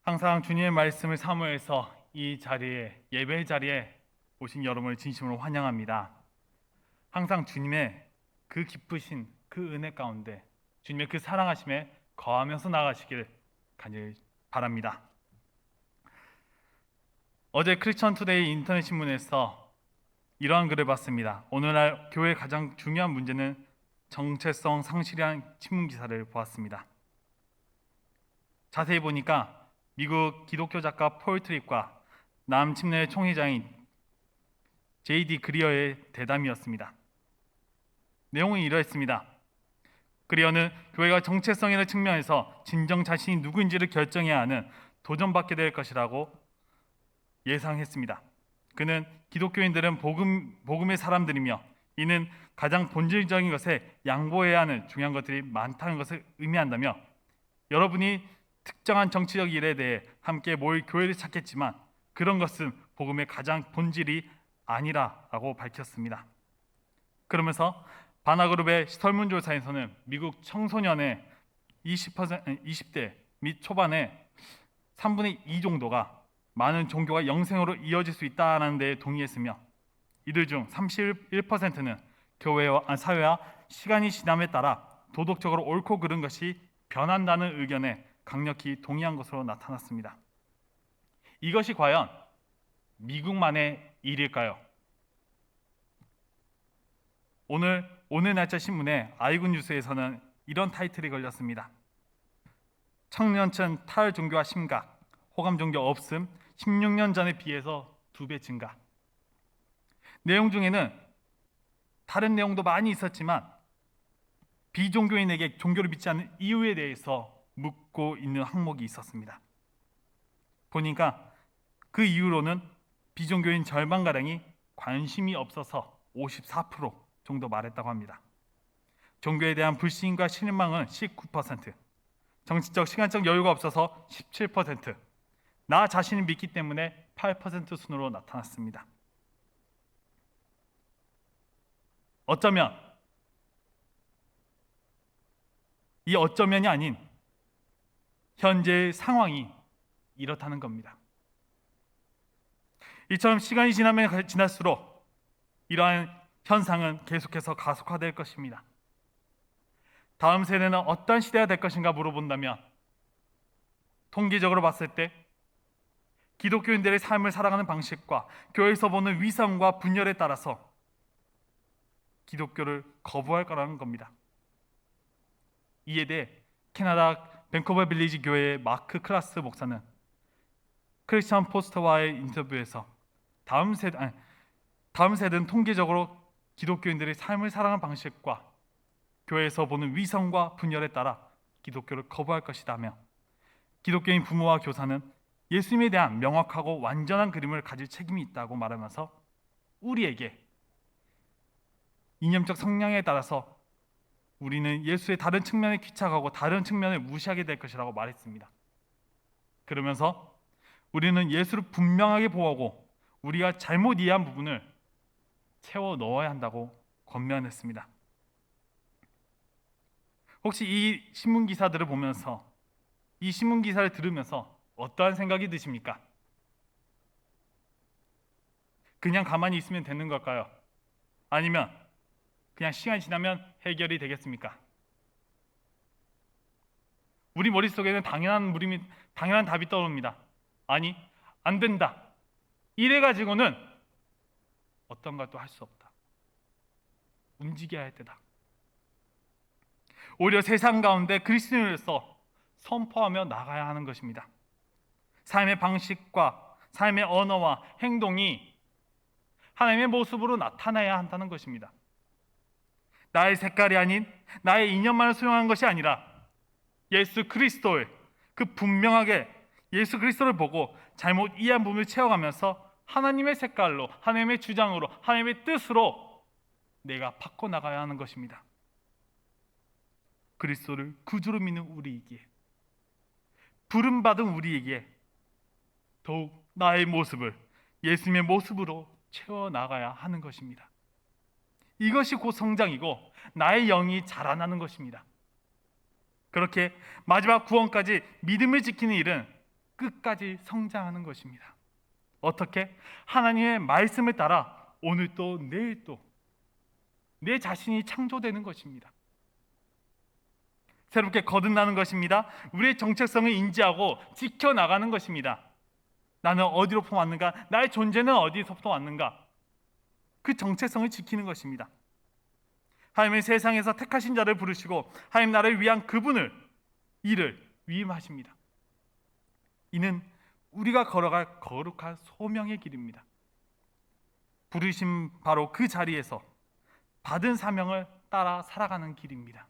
항상 주님의 말씀을 사모해서 이 자리에 예배 자리에 오신 여러분을 진심으로 환영합니다. 항상 주님의 그 기쁘신 그 은혜 가운데 주님의 그 사랑하심에 거하면서 나가시길 간절히 바랍니다. 어제 크리스천 투데이 인터넷 신문에서 이러한 글을 봤습니다. 오늘날 교회의 가장 중요한 문제는 정체성 상실이라는 신문 기사를 보았습니다. 자세히 보니까 미국 기독교 작가 폴 트립과 남침례 총회장인 J.D. 그리어의 대담이었습니다. 내용은 이러했습니다. 그리어는 교회가 정체성이라는 측면에서 진정 자신이 누구인지를 결정해야 하는 도전받게 될 것이라고 예상했습니다. 그는 기독교인들은 복음의 사람들이며 이는 가장 본질적인 것에 양보해야 하는 중요한 것들이 많다는 것을 의미한다며 여러분이 특정한 정치적 일에 대해 함께 모일 교회를 찾겠지만 그런 것은 복음의 가장 본질이 아니라고 밝혔습니다. 그러면서 바나그룹의 설문조사에서는 미국 청소년의 20대 및 초반의 3분의 2 정도가 많은 종교가 영생으로 이어질 수 있다는 데 동의했으며 이들 중 31%는 교회와 사회와 시간이 지남에 따라 도덕적으로 옳고 그른 것이 변한다는 의견에 강력히 동의한 것으로 나타났습니다. 이것이 과연 미국만의 일일까요? 오늘 날짜 신문에 아이군 뉴스에서는 이런 타이틀이 걸렸습니다. 청년층 탈종교화 심각, 호감 종교 없음, 16년 전에 비해서 2배 증가. 내용 중에는 다른 내용도 많이 있었지만 비종교인에게 종교를 믿지 않는 이유에 대해서 묻고 있는 항목이 있었습니다. 보니까 그 이유로는 비종교인 절반가량이 관심이 없어서 54% 정도 말했다고 합니다. 종교에 대한 불신과 실망은 19%, 정치적 시간적 여유가 없어서 17%, 나 자신을 믿기 때문에 8% 순으로 나타났습니다. 어쩌면 이 어쩌면이 아닌 현재의 상황이 이렇다는 겁니다. 이처럼 시간이 지나면 지날수록 이러한 현상은 계속해서 가속화될 것입니다. 다음 세대는 어떤 시대가 될 것인가 물어본다면 통계적으로 봤을 때 기독교인들의 삶을 살아가는 방식과 교회에서 보는 위선과 분열에 따라서 기독교를 거부할 거라는 겁니다. 이에 대해 캐나다 밴쿠버 빌리지 교회의 마크 클라스 목사는 크리스천 포스터와의 인터뷰에서 다음 세대는 통계적으로 기독교인들의 삶을 살아가는 방식과 교회에서 보는 위선과 분열에 따라 기독교를 거부할 것이다며 기독교인 부모와 교사는 예수님에 대한 명확하고 완전한 그림을 가질 책임이 있다고 말하면서 우리에게 이념적 성향에 따라서 우리는 예수의 다른 측면에 귀착하고 다른 측면을 무시하게 될 것이라고 말했습니다. 그러면서 우리는 예수를 분명하게 보호하고 우리가 잘못 이해한 부분을 채워 넣어야 한다고 권면했습니다. 혹시 이 신문 기사들을 보면서 이 신문 기사를 들으면서 어떠한 생각이 드십니까? 그냥 가만히 있으면 되는 걸까요? 아니면 그냥 시간이 지나면 해결이 되겠습니까? 우리 머릿속에는 당연한 답이 떠오릅니다. 아니, 안 된다. 이래가지고는 어떤 것도 할 수 없다. 움직여야 할 때다. 오히려 세상 가운데 그리스도인으로서 선포하며 나가야 하는 것입니다. 삶의 방식과 삶의 언어와 행동이 하나님의 모습으로 나타나야 한다는 것입니다. 나의 색깔이 아닌 나의 이념만을 수용한 것이 아니라 예수 그리스도의 그 분명하게 예수 그리스도를 보고 잘못 이해한 부분을 채워가면서 하나님의 색깔로, 하나님의 주장으로, 하나님의 뜻으로 내가 바꿔나가야 하는 것입니다. 그리스도를 구주로 믿는 우리에게, 부름받은 우리에게 더욱 나의 모습을 예수님의 모습으로 채워나가야 하는 것입니다. 이것이 곧 성장이고 나의 영이 자라나는 것입니다. 그렇게 마지막 구원까지 믿음을 지키는 일은 끝까지 성장하는 것입니다. 어떻게? 하나님의 말씀을 따라 오늘 또 내일 또 내 자신이 창조되는 것입니다. 새롭게 거듭나는 것입니다. 우리의 정체성을 인지하고 지켜나가는 것입니다. 나는 어디로부터 왔는가? 나의 존재는 어디서부터 왔는가? 그 정체성을 지키는 것입니다. 하나님은 세상에서 택하신 자를 부르시고 하나님 나라를 위한 그분을 이를 위임하십니다. 이는 우리가 걸어갈 거룩한 소명의 길입니다. 부르심 바로 그 자리에서 받은 사명을 따라 살아가는 길입니다.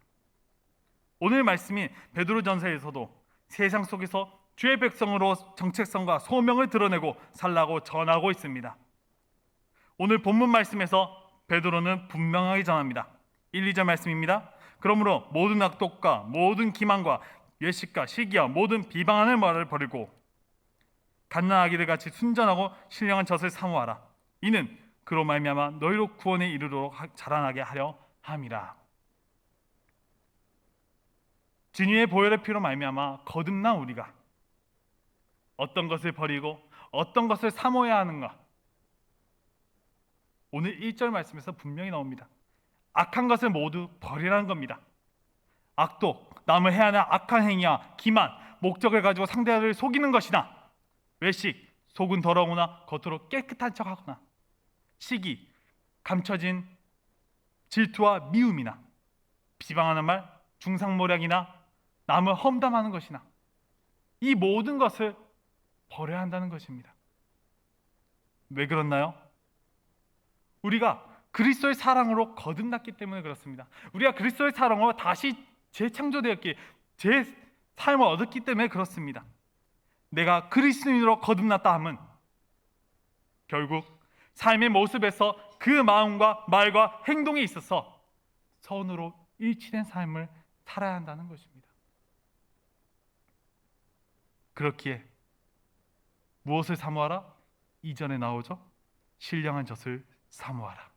오늘 말씀이 베드로전서에서도 세상 속에서 주의 백성으로 정체성과 소명을 드러내고 살라고 전하고 있습니다. 오늘 본문 말씀에서 베드로는 분명하게 전합니다. 1, 2절 말씀입니다. 그러므로 모든 악독과 모든 기만과 외식과 시기와 모든 비방하는 말을 버리고 갓난아기들 같이 순전하고 신령한 젖을 사모하라. 이는 그로 말미암아 너희로 구원에 이르도록 자라나게 하려 함이라. 주님의 보혈의 피로 말미암아 거듭난 우리가 어떤 것을 버리고 어떤 것을 사모해야 하는가? 오늘 1절 말씀에서 분명히 나옵니다. 악한 것을 모두 버리라는 겁니다. 악독, 남을 해하는 악한 행위와 기만, 목적을 가지고 상대를 속이는 것이나 외식, 속은 더러우나 겉으로 깨끗한 척하거나 시기, 감춰진 질투와 미움이나 비방하는 말, 중상모략이나 남을 험담하는 것이나 이 모든 것을 버려야 한다는 것입니다. 왜 그렇나요? 우리가 그리스도의 사랑으로 거듭났기 때문에 그렇습니다. 우리가 그리스도의 사랑으로 다시 재창조되었기에 제 삶을 얻었기 때문에 그렇습니다. 내가 그리스도인으로 거듭났다 함은 결국 삶의 모습에서 그 마음과 말과 행동에 있어서 선으로 일치된 삶을 살아야 한다는 것입니다. 그렇기에 무엇을 사모하라? 이전에 나오죠. 신령한 젖을 사모하라.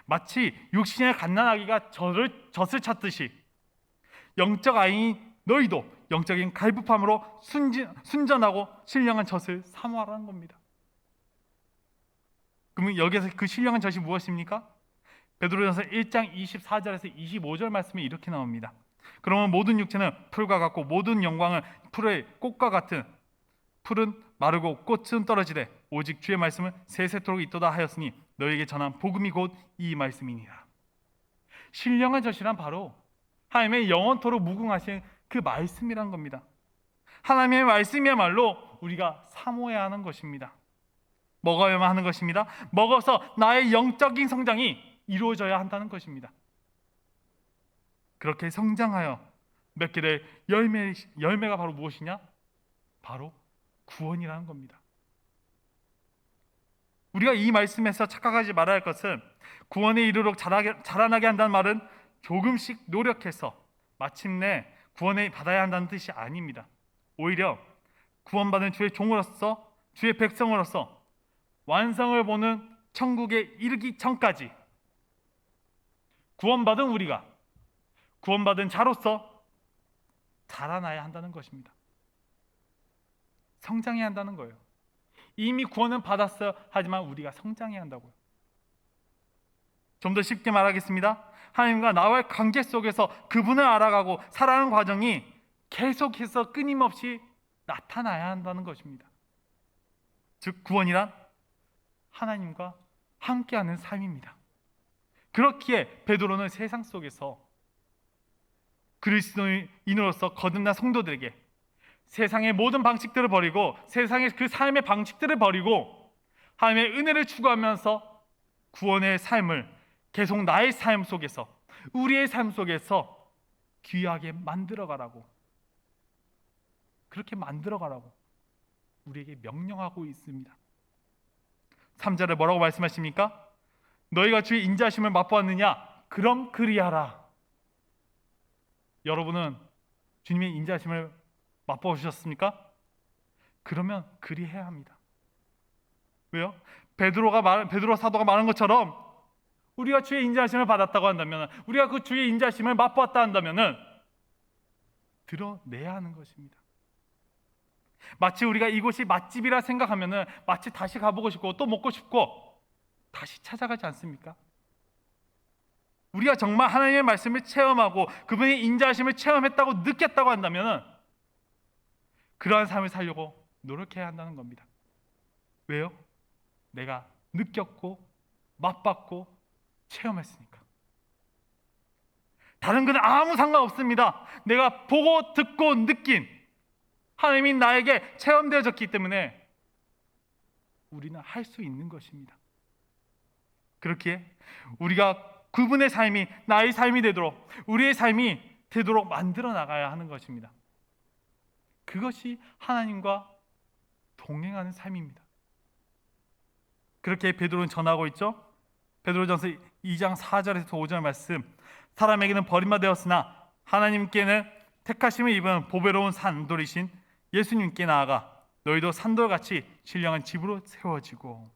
마치 육신의 갓난아기가 젖을 찾듯이 영적 아이인 너희도 영적인 갈급함으로 순전하고 신령한 젖을 사모하라는 겁니다. 그러면 여기서 그 신령한 젖이 무엇입니까? 베드로전서 1장 24절에서 25절 말씀이 이렇게 나옵니다. 그러면 모든 육체는 풀과 같고 모든 영광은 풀의 꽃과 같은 풀은 마르고 꽃은 떨어지되 오직 주의 말씀은 세세토록 있도다 하였으니 너에게 전한 복음이 곧 이 말씀이니라. 신령한 젖이란 바로 하나님의 영원토록 무궁하신 그 말씀이란 겁니다. 하나님의 말씀이야말로 우리가 사모해야 하는 것입니다. 먹어야만 하는 것입니다. 먹어서 나의 영적인 성장이 이루어져야 한다는 것입니다. 그렇게 성장하여 맺게 될 열매가 바로 무엇이냐? 바로 구원이라는 겁니다. 우리가 이 말씀에서 착각하지 말아야 할 것은 구원에 이르도록 자라나게 한다는 말은 조금씩 노력해서 마침내 구원을 받아야 한다는 뜻이 아닙니다. 오히려 구원받은 주의 종으로서 주의 백성으로서 완성을 보는 천국에 이르기 전까지 구원받은 우리가 구원받은 자로서 자라나야 한다는 것입니다. 성장해야 한다는 거예요. 이미 구원은 받았어요. 하지만 우리가 성장해야 한다고요. 좀 더 쉽게 말하겠습니다. 하나님과 나와의 관계 속에서 그분을 알아가고 살아가는 과정이 계속해서 끊임없이 나타나야 한다는 것입니다. 즉 구원이란 하나님과 함께하는 삶입니다. 그렇기에 베드로는 세상 속에서 그리스도인으로서 거듭난 성도들에게 세상의 모든 방식들을 버리고 세상의 그 삶의 방식들을 버리고 하나님의 은혜를 추구하면서 구원의 삶을 계속 나의 삶 속에서 우리의 삶 속에서 귀하게 만들어가라고 그렇게 만들어가라고 우리에게 명령하고 있습니다. 3절에 뭐라고 말씀하십니까? 너희가 주의 인자하심을 맛보았느냐? 그럼 그리하라. 여러분은 주님의 인자하심을 맛보셨습니까? 그러면 그리해야 합니다. 왜요? 베드로 사도가 말한 것처럼 우리가 주의 인자하심을 받았다고 한다면, 우리가 그 주의 인자하심을 맛보았다 한다면은 드러내야 하는 것입니다. 마치 우리가 이곳이 맛집이라 생각하면은 마치 다시 가보고 싶고 또 먹고 싶고 다시 찾아가지 않습니까? 우리가 정말 하나님의 말씀을 체험하고 그분의 인자하심을 체험했다고 느꼈다고 한다면은 그러한 삶을 살려고 노력해야 한다는 겁니다. 왜요? 내가 느꼈고 맛봤고 체험했으니까. 다른 건 아무 상관없습니다. 내가 보고 듣고 느낀 하나님이 나에게 체험되어졌기 때문에 우리는 할 수 있는 것입니다. 그렇기에 우리가 그분의 삶이 나의 삶이 되도록, 우리의 삶이 되도록 만들어 나가야 하는 것입니다. 그것이 하나님과 동행하는 삶입니다. 그렇게 베드로는 전하고 있죠. 베드로전서 2장 4절에서 5절 말씀, 사람에게는 버림받았으나 하나님께는 택하심을 입은 보배로운 산돌이신 예수님께 나아가 너희도 산돌같이 신령한 집으로 세워지고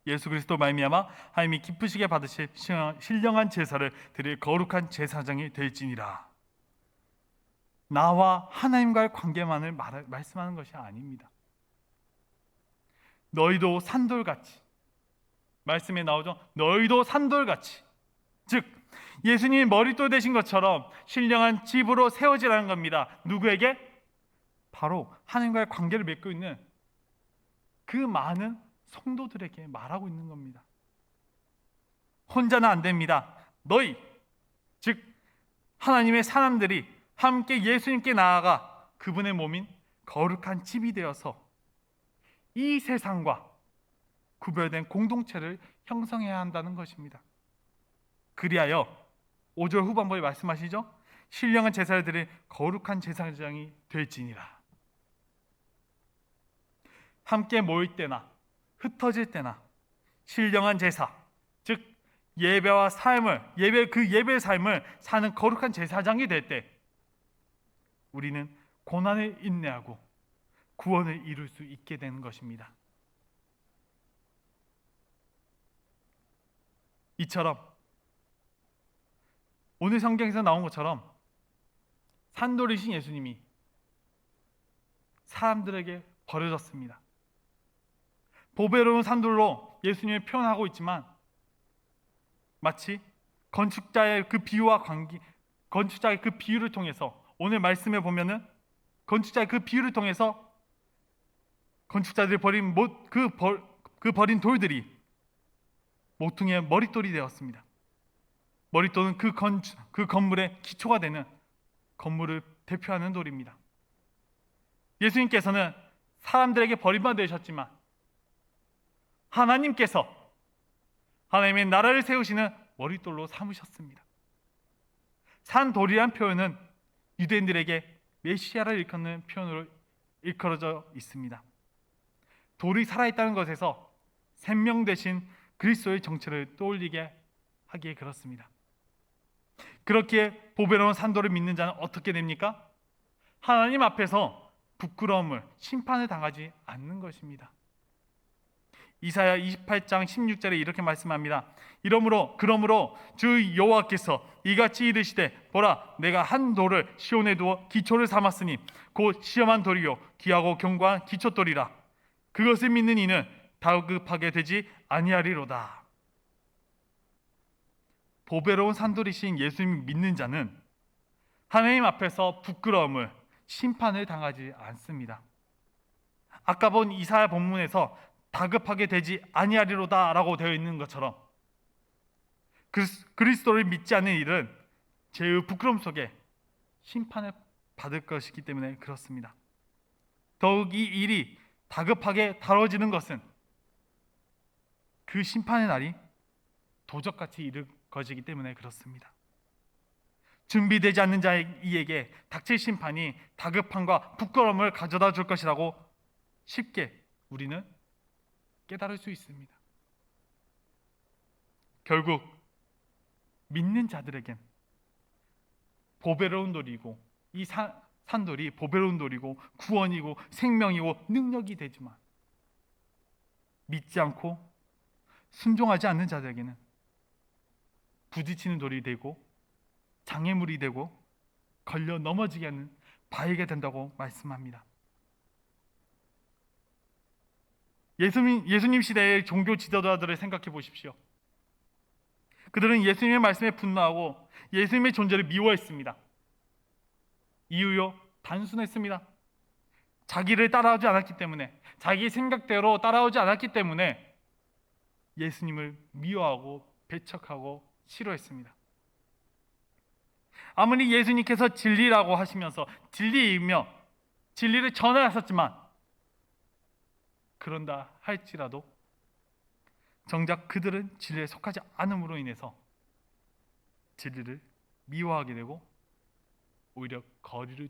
예수 그리스도 말미암아 하나님이 기쁘시게 받으실 신령한 제사를 드릴 거룩한 제사장이 될지니라. 나와 하나님과의 관계만을 말씀하는 것이 아닙니다. 너희도 산돌같이, 말씀에 나오죠. 너희도 산돌같이, 즉 예수님이 머릿돌 되신 것처럼 신령한 집으로 세워지라는 겁니다. 누구에게? 바로 하나님과의 관계를 맺고 있는 그 많은 성도들에게 말하고 있는 겁니다. 혼자는 안 됩니다. 너희, 즉 하나님의 사람들이 함께 예수님께 나아가 그분의 몸인 거룩한 집이 되어서 이 세상과 구별된 공동체를 형성해야 한다는 것입니다. 그리하여 5절 후반부에 말씀하시죠. 신령한 제사를 드릴 거룩한 제사장이 될지니라. 함께 모일 때나 흩어질 때나 신령한 제사, 즉 예배와 삶을, 예배의 삶을 사는 거룩한 제사장이 될 때 우리는 고난을 인내하고 구원을 이룰 수 있게 되는 것입니다. 이처럼 오늘 성경에서 나온 것처럼 산돌이신 예수님이 사람들에게 버려졌습니다. 보배로운 산돌로 예수님을 표현하고 있지만 마치 건축자의 그 비유와 건축자의 그 비유를 통해서 오늘 말씀에 보면은 건축자의 그 비유를 통해서 건축자들이 버린 버린 돌들이 모퉁이의 머릿돌이 되었습니다. 머릿돌은 그 건물의 기초가 되는 건물을 대표하는 돌입니다. 예수님께서는 사람들에게 버림받으셨지만 하나님께서 하나님의 나라를 세우시는 머릿돌로 삼으셨습니다. 산돌이란 표현은 유대인들에게 메시아를 일컫는 표현으로 일컬어져 있습니다. 돌이 살아있다는 것에서 생명 대신 그리스도의 정체를 떠올리게 하기에 그렇습니다. 그렇기에 보배로운 산돌을 믿는 자는 어떻게 됩니까? 하나님 앞에서 부끄러움을, 심판을 당하지 않는 것입니다. 이사야 28장 16절에 이렇게 말씀합니다. 그러므로 주 여호와께서 이같이 이르시되 보라 내가 한 돌을 시온에 두어 기초를 삼았으니 곧 시험한 돌이요 귀하고 견고한 기초돌이라. 그것을 믿는 이는 다급하게 되지 아니하리로다. 보배로운 산돌이신 예수님 믿는 자는 하나님 앞에서 부끄러움을, 심판을 당하지 않습니다. 아까 본 이사야 본문에서 다급하게 되지 아니하리로다 라고 되어 있는 것처럼 그리스도를 믿지 않는 일은 죄의 부끄러움 속에 심판을 받을 것이기 때문에 그렇습니다. 더욱 이 일이 다급하게 다뤄지는 것은 그 심판의 날이 도적같이 이를 것이기 때문에 그렇습니다. 준비되지 않는 자에게 닥칠 심판이 다급함과 부끄러움을 가져다 줄 것이라고 쉽게 우리는 깨달을 수 있습니다. 결국 믿는 자들에겐 보배로운 돌이고 이 산돌이 보배로운 돌이고 구원이고 생명이고 능력이 되지만 믿지 않고 순종하지 않는 자들에게는 부딪히는 돌이 되고 장애물이 되고 걸려 넘어지게 하는 바위가 된다고 말씀합니다. 예수님 시대의 종교 지도자들을 생각해 보십시오. 그들은 예수님의 말씀에 분노하고 예수님의 존재를 미워했습니다. 이유요? 단순했습니다. 자기를 따라오지 않았기 때문에, 자기 생각대로 따라오지 않았기 때문에 예수님을 미워하고 배척하고 싫어했습니다. 아무리 예수님께서 진리라고 하시면서 진리이며 진리를 전하셨지만, 그런다 할지라도 정작 그들은 진리에 속하지 않음으로 인해서 진리를 미워하게 되고 오히려 거리를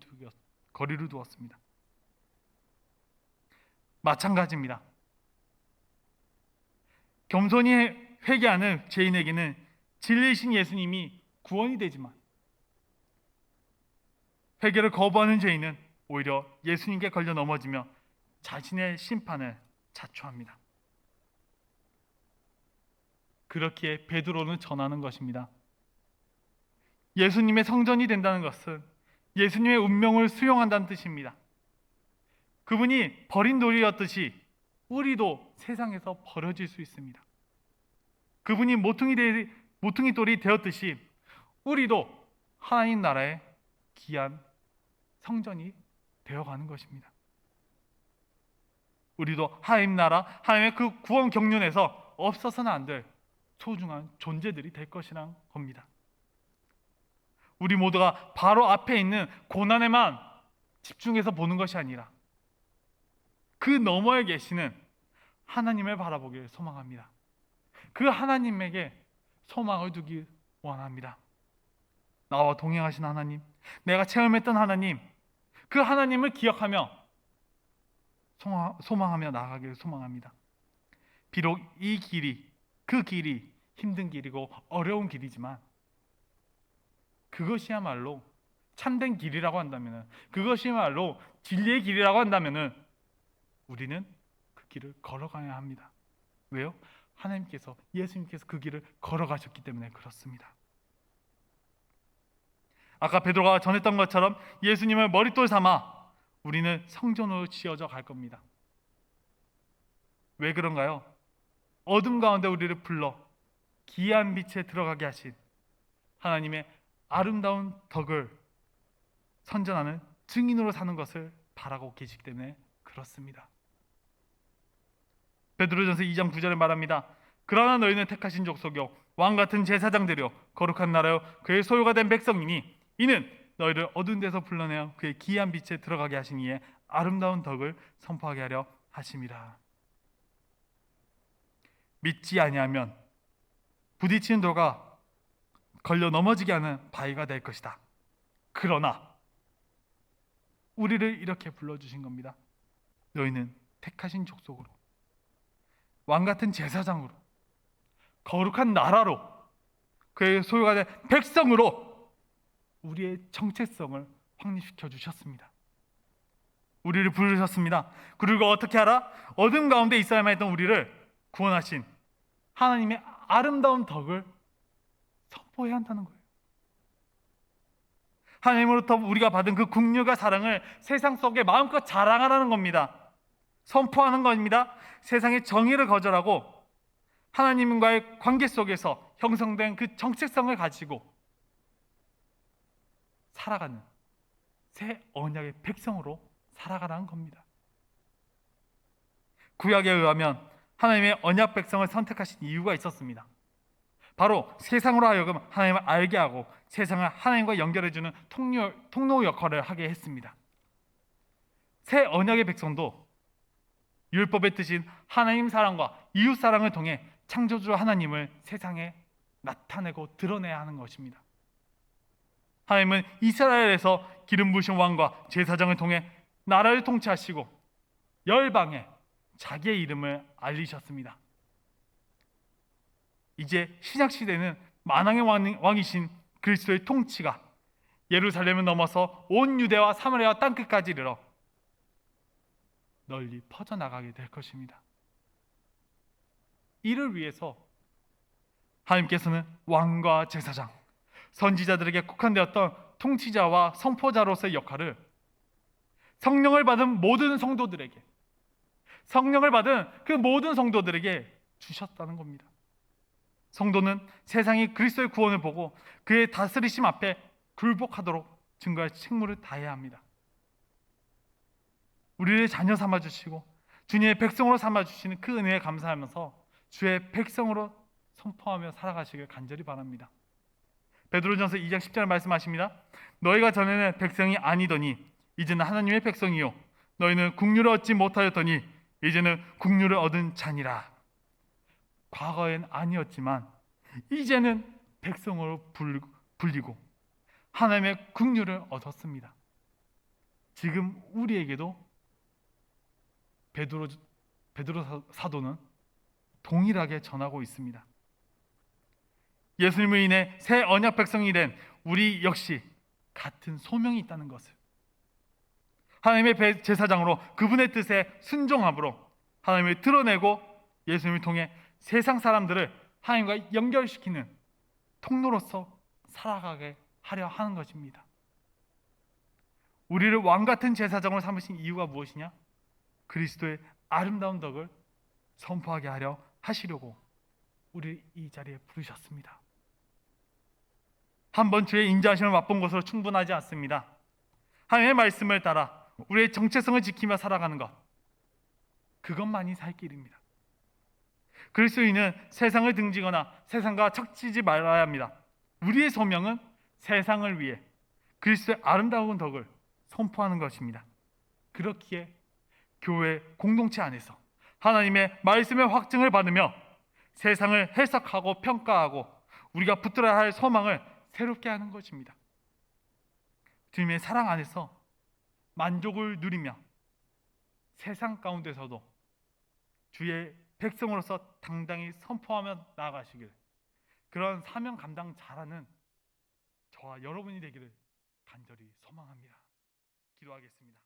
두었습니다. 마찬가지입니다. 겸손히 회개하는 죄인에게는 진리이신 예수님이 구원이 되지만, 회개를 거부하는 죄인은 오히려 예수님께 걸려 넘어지며 자신의 심판을 자초합니다. 그렇기에 베드로는 전하는 것입니다. 예수님의 성전이 된다는 것은 예수님의 운명을 수용한다는 뜻입니다. 그분이 버린 돌이었듯이 우리도 세상에서 버려질 수 있습니다. 그분이 모퉁이 돌이 되었듯이 우리도 하나님 나라의 귀한 성전이 되어가는 것입니다. 우리도 하나님 나라, 하나님의 그 구원 경륜에서 없어서는 안 될 소중한 존재들이 될 것이란 겁니다. 우리 모두가 바로 앞에 있는 고난에만 집중해서 보는 것이 아니라 그 너머에 계시는 하나님을 바라보기를 소망합니다. 그 하나님에게 소망을 두기 원합니다. 나와 동행하신 하나님, 내가 체험했던 하나님, 그 하나님을 기억하며 소망하며 나아가기를 소망합니다. 비록 그 길이 힘든 길이고 어려운 길이지만, 그것이야말로 참된 길이라고 한다면, 그것이야말로 진리의 길이라고 한다면 우리는 그 길을 걸어가야 합니다. 왜요? 하나님께서, 예수님께서 그 길을 걸어가셨기 때문에 그렇습니다. 아까 베드로가 전했던 것처럼 예수님을 머릿돌 삼아 우리는 성전으로 지어져 갈 겁니다. 왜 그런가요? 어둠 가운데 우리를 불러 기이한 빛에 들어가게 하신 하나님의 아름다운 덕을 선전하는 증인으로 사는 것을 바라고 계시기 때문에 그렇습니다. 베드로전서 2장 9절에 말합니다. 그러나 너희는 택하신 족속이요 왕같은 제사장들이요 거룩한 나라요 그의 소유가 된 백성이니 이는 너희를 어두운 데서 불러내어 그의 기이한 빛에 들어가게 하신 이의 아름다운 덕을 선포하게 하려 하심이라. 믿지 아니하면 부딪히는 돌과 걸려 넘어지게 하는 바위가 될 것이다. 그러나 우리를 이렇게 불러주신 겁니다. 너희는 택하신 족속으로, 왕같은 제사장으로, 거룩한 나라로, 그의 소유가 된 백성으로 우리의 정체성을 확립시켜 주셨습니다. 우리를 부르셨습니다. 그리고 어떻게 하라? 어둠 가운데 있어야만 했던 우리를 구원하신 하나님의 아름다운 덕을 선포해야 한다는 거예요. 하나님으로부터 우리가 받은 그 긍휼과 사랑을 세상 속에 마음껏 자랑하라는 겁니다. 선포하는 겁니다. 세상의 정의를 거절하고 하나님과의 관계 속에서 형성된 그 정체성을 가지고 살아가는 새 언약의 백성으로 살아가라는 겁니다. 구약에 의하면 하나님의 언약 백성을 선택하신 이유가 있었습니다. 바로 세상으로 하여금 하나님을 알게 하고 세상을 하나님과 연결해주는 통로 역할을 하게 했습니다. 새 언약의 백성도 율법의 뜻인 하나님 사랑과 이웃 사랑을 통해 창조주 하나님을 세상에 나타내고 드러내야 하는 것입니다. 하나님은 이스라엘에서 기름 부으신 왕과 제사장을 통해 나라를 통치하시고 열방에 자기의 이름을 알리셨습니다. 이제 신약 시대는 만왕의 왕이신 그리스도의 통치가 예루살렘을 넘어서 온 유대와 사마리아 땅끝까지 이르러 널리 퍼져나가게 될 것입니다. 이를 위해서 하나님께서는 왕과 제사장, 선지자들에게 국한되었던 통치자와 선포자로서의 역할을 성령을 받은 모든 성도들에게, 성령을 받은 그 모든 성도들에게 주셨다는 겁니다. 성도는 세상이 그리스도의 구원을 보고 그의 다스리심 앞에 굴복하도록 증거할 책무를 다해야 합니다. 우리를 자녀 삼아주시고 주님의 백성으로 삼아주시는 그 은혜에 감사하면서 주의 백성으로 선포하며 살아가시길 간절히 바랍니다. 베드로전서 2장 10절 말씀하십니다. 너희가 전에는 백성이 아니더니 이제는 하나님의 백성이요 너희는 국류를 얻지 못하였더니 이제는 국류를 얻은 자니라. 과거엔 아니었지만 이제는 백성으로 불리고 하나님의 국류를 얻었습니다. 지금 우리에게도 베드로 사도는 동일하게 전하고 있습니다. 예수님을 인해 새 언약 백성이 된 우리 역시 같은 소명이 있다는 것을, 하나님의 제사장으로 그분의 뜻에 순종함으로 하나님을 드러내고 예수님을 통해 세상 사람들을 하나님과 연결시키는 통로로서 살아가게 하려 하는 것입니다. 우리를 왕같은 제사장으로 삼으신 이유가 무엇이냐? 그리스도의 아름다운 덕을 선포하게 하려 하시려고 우리 이 자리에 부르셨습니다. 한번 주의 인자하심을 맛본 것으로 충분하지 않습니다. 하나님의 말씀을 따라 우리의 정체성을 지키며 살아가는 것, 그것만이 살 길입니다. 그리스도인은 세상을 등지거나 세상과 척지지 말아야 합니다. 우리의 소명은 세상을 위해 그리스도의 아름다운 덕을 선포하는 것입니다. 그렇기에 교회 공동체 안에서 하나님의 말씀의 확증을 받으며 세상을 해석하고 평가하고 우리가 붙들어야 할 소망을 새롭게 하는 것입니다. 주님의 사랑 안에서 만족을 누리며 세상 가운데서도 주의 백성으로서 당당히 선포하며 나아가시길, 그런 사명 감당 잘하는 저와 여러분이 되기를 간절히 소망합니다. 기도하겠습니다.